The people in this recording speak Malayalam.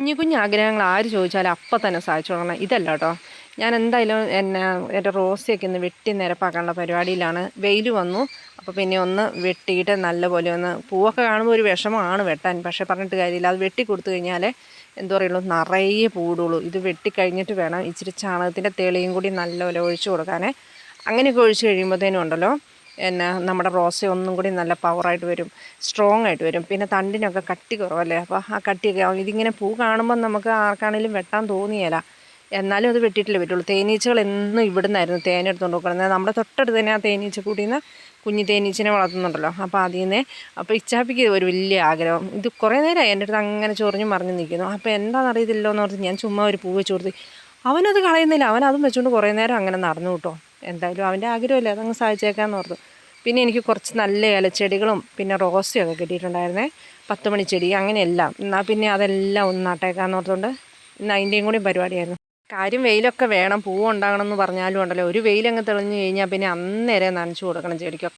കുഞ്ഞു കുഞ്ഞു ആഗ്രഹങ്ങൾ ആര് ചോദിച്ചാലും അപ്പം തന്നെ സാധിച്ചു കൊടുക്കണം. ഇതല്ല കേട്ടോ, ഞാൻ എന്തായാലും എൻ്റെ റോസയൊക്കെ ഒന്ന് വെട്ടി നിരപ്പാക്കാനുള്ള പരിപാടിയിലാണ്. വെയിൽ വന്നു, അപ്പോൾ പിന്നെ ഒന്ന് വെട്ടിയിട്ട് നല്ലപോലെ ഒന്ന്, പൂവൊക്കെ കാണുമ്പോൾ ഒരു വിഷമമാണ് വെട്ടാൻ, പക്ഷേ പറഞ്ഞിട്ട് കാര്യമില്ല. അത് വെട്ടി കൊടുത്തു കഴിഞ്ഞാൽ എന്താ പറയുള്ളൂ, നിറയെ പൂടുള്ളൂ. ഇത് വെട്ടിക്കഴിഞ്ഞിട്ട് വേണം ഇച്ചിരി ചാണകത്തിൻ്റെ തെളിയും കൂടി നല്ലപോലെ ഒഴിച്ചു കൊടുക്കാനേ. അങ്ങനെയൊക്കെ ഒഴിച്ച് കഴിയുമ്പോഴത്തേനും ഉണ്ടല്ലോ, നമ്മുടെ റോസ ഒന്നും കൂടി നല്ല പവറായിട്ട് വരും, സ്ട്രോങ് ആയിട്ട് വരും. പിന്നെ തണ്ടിനൊക്കെ കട്ടി കുറവല്ലേ, അപ്പോൾ ആ കട്ടിയൊക്കെ ഇതിങ്ങനെ പൂ കാണുമ്പോൾ നമുക്ക് ആർക്കാണെങ്കിലും വെട്ടാൻ തോന്നിയല്ല. എന്നാലും അത് വെട്ടിയിട്ടില്ലേ പറ്റുള്ളൂ. തേനീച്ചകൾ എന്നും ഇവിടെ നിന്നായിരുന്നു തേനെടുത്തുകൊണ്ട് കൊടുക്കുന്നത്. നമ്മുടെ തൊട്ടടുത്ത് തന്നെ ആ തേനീച്ച കൂട്ടിൽ നിന്ന് കുഞ്ഞു തേനീച്ചനെ വളർത്തുന്നുണ്ടല്ലോ. അപ്പോൾ അതിൽ നിന്ന് അപ്പോൾ ഇച്ചാപ്പിക്ക് ഒരു വലിയ ആഗ്രഹം. ഇത് കുറേ നേരമായി എൻ്റെ അടുത്ത് അങ്ങനെ ചൊറിഞ്ഞ് മറിഞ്ഞ് നിൽക്കുന്നു. അപ്പോൾ എന്താണെന്നറിയത്തില്ലോ എന്ന് പറഞ്ഞ് ഞാൻ ചുമ്മാ ഒരു പൂ വെച്ച് കൊടുത്തു. അവനത് കളയുന്നില്ല, അവനതും വെച്ചുകൊണ്ട് കുറേ നേരം അങ്ങനെ നടന്നു കേട്ടോ. എന്തായാലും അവൻ്റെ ആഗ്രഹമല്ലേ, അതങ്ങ് സാധിച്ചേക്കാമെന്ന് ഓർത്തു. പിന്നെ എനിക്ക് കുറച്ച് നല്ല ഇലച്ചെടികളും പിന്നെ റോസയൊക്കെ കിട്ടിയിട്ടുണ്ടായിരുന്നേ, 10 മണിച്ചെടി അങ്ങനെയെല്ലാം. എന്നാൽ പിന്നെ അതെല്ലാം ഒന്ന് നട്ടേക്കാമെന്ന് ഓർത്തുകൊണ്ട് ഇന്ന് അതിൻ്റെയും കൂടി പരിപാടിയായിരുന്നു. കാര്യം വെയിലൊക്കെ വേണം, പൂവ് ഉണ്ടാകണം എന്ന് പറഞ്ഞാലും ഉണ്ടല്ലോ, ഒരു വെയിലങ്ങ് തെളിഞ്ഞു കഴിഞ്ഞാൽ പിന്നെ അന്നേരം നനച്ചു കൊടുക്കണം ചെടിക്കൊക്കെ.